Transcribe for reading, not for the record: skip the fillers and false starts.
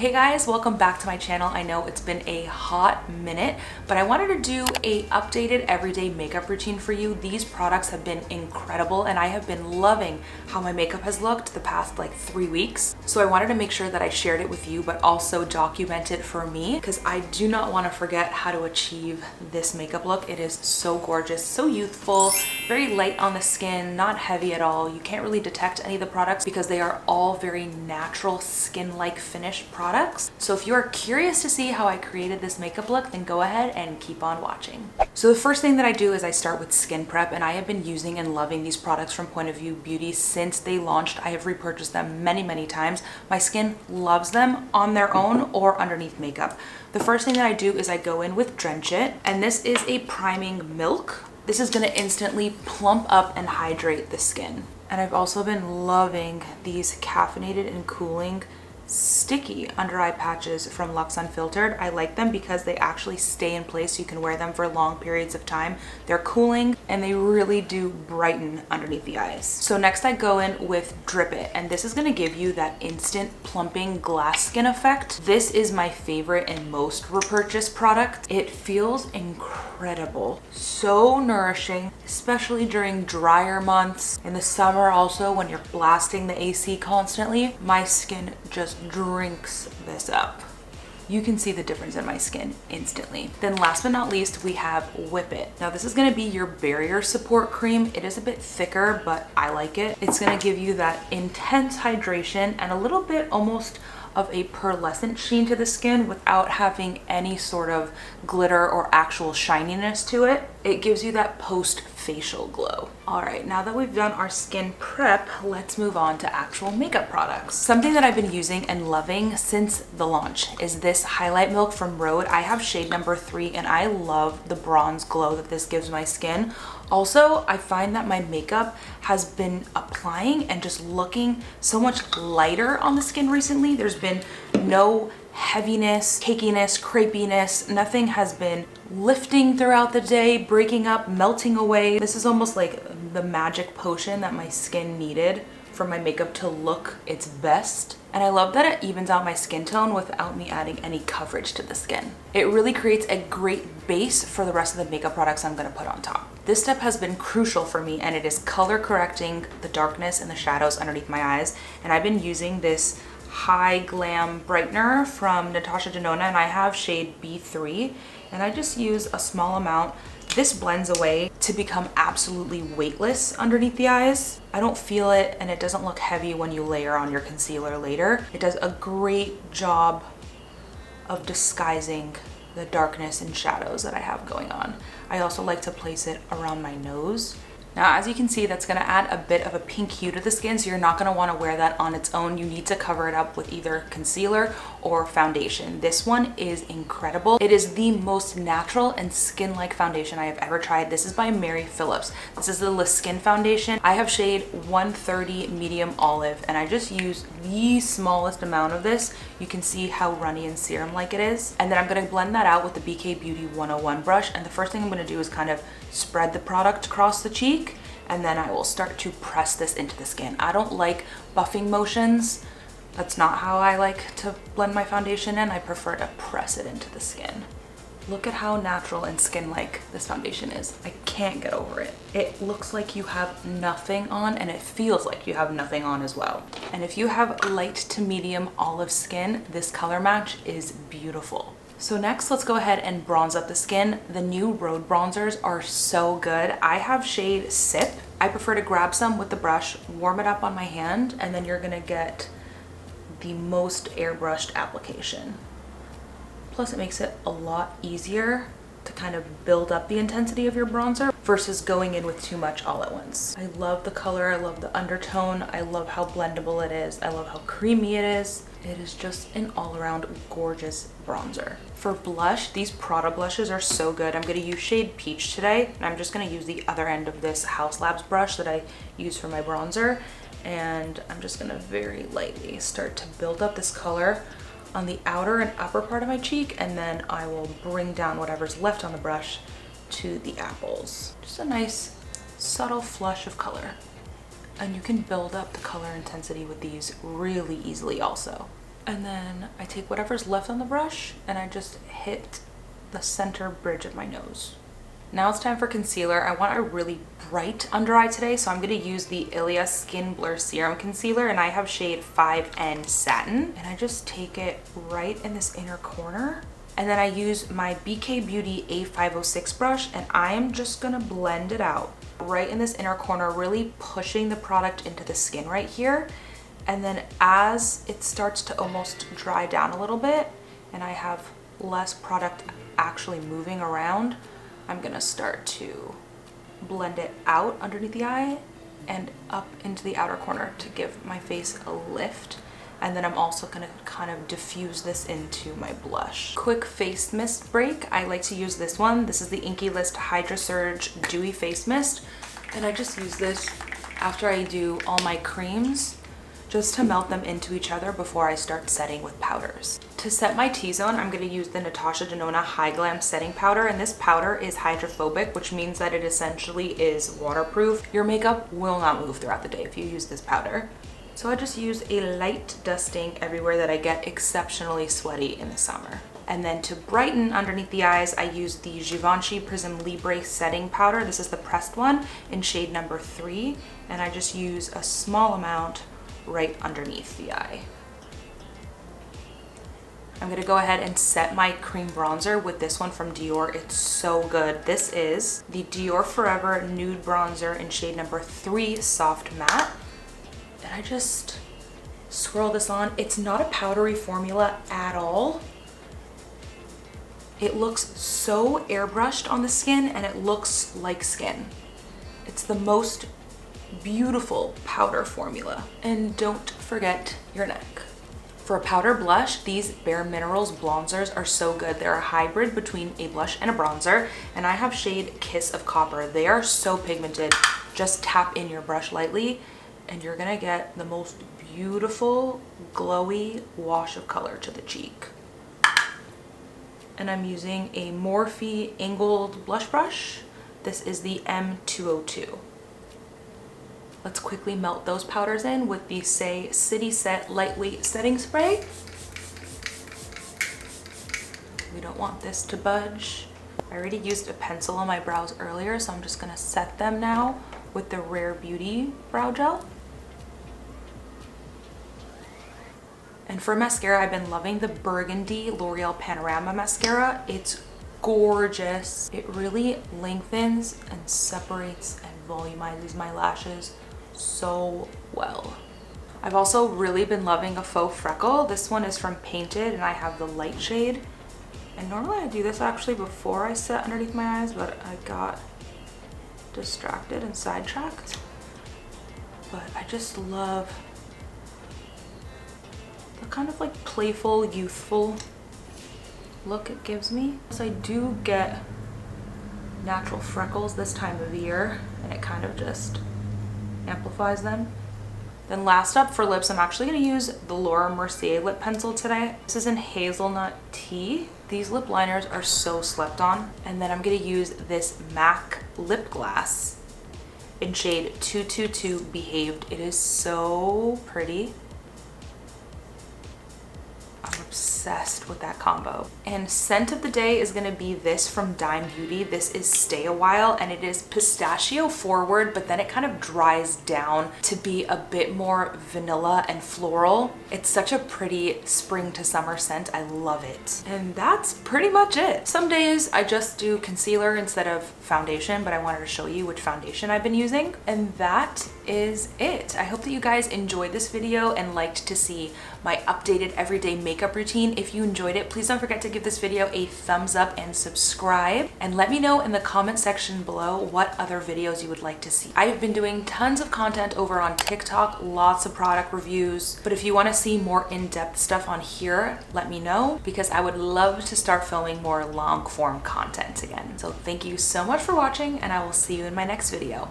Hey guys, welcome back to my channel. I know it's been a hot minute, but I wanted to do a updated everyday makeup routine for you. These products have been incredible and I have been loving how my makeup has looked the past like 3 weeks. So I wanted to make sure that I shared it with you, but also document it for me because I do not want to forget how to achieve this makeup look. It is so gorgeous, so youthful, very light on the skin, not heavy at all. You can't really detect any of the products because they are all very natural skin-like finish products. So if you are curious to see how I created this makeup look, then go ahead and keep on watching. So the first thing that I do is I start with skin prep, and I have been using and loving these products from Point of View Beauty since they launched. I have repurchased them many times. My skin loves them on their own or underneath makeup. The first thing that I do is I go in with Drench It, and this is a priming milk. This is going to instantly plump up and hydrate the skin. And I've also been loving these caffeinated and cooling sticky under eye patches from Luxe Unfiltered. I like them because they actually stay in place so you can wear them for long periods of time. They're cooling and they really do brighten underneath the eyes. So next I go in with Drip It, and this is going to give you that instant plumping glass skin effect. This is my favorite and most repurchased product. It feels incredible, so nourishing, especially during drier months. In the summer also, when you're blasting the AC constantly, my skin just drinks this up. You can see the difference in my skin instantly. Then last but not least, we have Whip It. Now this is gonna be your barrier support cream. It is a bit thicker, but I like it. It's gonna give you that intense hydration and a little bit almost of a pearlescent sheen to the skin without having any sort of glitter or actual shininess to it. It gives you that post-facial glow. All right, now that we've done our skin prep, let's move on to actual makeup products. Something that I've been using and loving since the launch is this highlight milk from Rhode. I have shade number 3 and I love the bronze glow that this gives my skin. Also, I find that my makeup has been applying and just looking so much lighter on the skin recently. There's been no heaviness, cakiness, crepiness. Nothing has been lifting throughout the day, breaking up, melting away. This is almost like the magic potion that my skin needed for my makeup to look its best. And I love that it evens out my skin tone without me adding any coverage to the skin. It really creates a great base for the rest of the makeup products I'm gonna put on top. This step has been crucial for me, and it is color correcting the darkness and the shadows underneath my eyes. And I've been using this high glam brightener from Natasha Denona, and I have shade B3, and I just use a small amount. This blends away to become absolutely weightless underneath the eyes. I don't feel it, and it doesn't look heavy when you layer on your concealer later. It does a great job of disguising the darkness and shadows that I have going on. I also like to place it around my nose. Now, as you can see, that's gonna add a bit of a pink hue to the skin, so you're not gonna wanna wear that on its own. You need to cover it up with either concealer or foundation. This one is incredible. It is the most natural and skin-like foundation I have ever tried. This is by Mary Phillips. This is the Le Skin foundation. I have shade 130 medium olive, and I just use the smallest amount of this. You can see how runny and serum-like it is. And then I'm gonna blend that out with the BK Beauty 101 brush, and the first thing I'm gonna do is kind of spread the product across the cheek, and then I will start to press this into the skin. I don't like buffing motions. That's not how I like to blend my foundation in. I prefer to press it into the skin. Look at how natural and skin-like this foundation is. I can't get over it. It looks like you have nothing on, and it feels like you have nothing on as well. And if you have light to medium olive skin, this color match is beautiful. So next, let's go ahead and bronze up the skin. The new Rhode bronzers are so good. I have shade Sip. I prefer to grab some with the brush, warm it up on my hand, and then you're gonna get the most airbrushed application. Plus, it makes it a lot easier to kind of build up the intensity of your bronzer versus going in with too much all at once. I love the color, I love the undertone, I love how blendable it is, I love how creamy it is. It is just an all-around gorgeous bronzer. For blush, these Prada blushes are so good. I'm gonna use shade Peach today, and I'm just gonna use the other end of this House Labs brush that I use for my bronzer, and I'm just gonna very lightly start to build up this color on the outer and upper part of my cheek, and then I will bring down whatever's left on the brush to the apples. Just a nice subtle flush of color. And you can build up the color intensity with these really easily also. And then I take whatever's left on the brush and I just hit the center bridge of my nose. Now it's time for concealer. I want a really bright under eye today, so I'm going to use the Ilia Skin Blur Serum Concealer, and I have shade 5N Satin. And I just take it right in this inner corner. And then I use my BK Beauty A506 brush, and I am just going to blend it out right in this inner corner, really pushing the product into the skin right here. And then as it starts to almost dry down a little bit, and I have less product actually moving around, I'm gonna start to blend it out underneath the eye and up into the outer corner to give my face a lift. And then I'm also gonna kind of diffuse this into my blush. Quick face mist break. I like to use this one. This is the Inky List Hydra Surge Dewy Face Mist. And I just use this after I do all my creams, just to melt them into each other before I start setting with powders. To set my T-zone, I'm going to use the Natasha Denona High Glam Setting Powder, and this powder is hydrophobic, which means that it essentially is waterproof. Your makeup will not move throughout the day if you use this powder. So I just use a light dusting everywhere that I get exceptionally sweaty in the summer. And then to brighten underneath the eyes, I use the Givenchy Prism Libre Setting Powder. This is the pressed one in shade number 3, and I just use a small amount right underneath the eye. I'm gonna go ahead and set my cream bronzer with this one from Dior. It's so good. This is the Dior Forever Nude Bronzer in shade number 3 Soft Matte. And I just swirl this on. It's not a powdery formula at all. It looks so airbrushed on the skin, and it looks like skin. It's the most beautiful powder formula. And don't forget your neck. For a powder blush, these Bare Minerals bronzers are so good. They're a hybrid between a blush and a bronzer, and I have shade Kiss of Copper. They are so pigmented. Just tap in your brush lightly and you're gonna get the most beautiful glowy wash of color to the cheek. And I'm using a Morphe angled blush brush. This is the M202. Let's quickly melt those powders in with the Say City Set Lightweight Setting Spray. We don't want this to budge. I already used a pencil on my brows earlier, so I'm just gonna set them now with the Rare Beauty Brow Gel. And for mascara, I've been loving the Burgundy L'Oreal Panorama Mascara. It's gorgeous. It really lengthens and separates and volumizes my lashes so well. I've also really been loving a faux freckle. This one is from Painted, and I have the light shade. And normally I do this actually before I set underneath my eyes, but I got distracted and sidetracked. But I just love the kind of like playful, youthful look it gives me. So I do get natural freckles this time of year, and it kind of just amplifies them. Then last up for lips, I'm actually going to use the Laura Mercier lip pencil today. This is in Hazelnut Tea. These lip liners are so slept on. And then I'm going to use this MAC lip gloss in shade 222 Behaved. It is so pretty. I'm obsessed with that combo. And scent of the day is gonna be this from Dime Beauty. This is Stay a While, and it is pistachio forward, but then it kind of dries down to be a bit more vanilla and floral. It's such a pretty spring to summer scent. I love it. And that's pretty much it. Some days I just do concealer instead of foundation, but I wanted to show you which foundation I've been using. And that is it. I hope that you guys enjoyed this video and liked to see my updated everyday makeup routine. If you enjoyed it, please don't forget to give this video a thumbs up and subscribe, and let me know in the comment section below what other videos you would like to see. I've been doing tons of content over on TikTok, lots of product reviews, but if you want to see more in-depth stuff on here, let me know, because I would love to start filming more long form content again. So thank you so much for watching, and I will see you in my next video.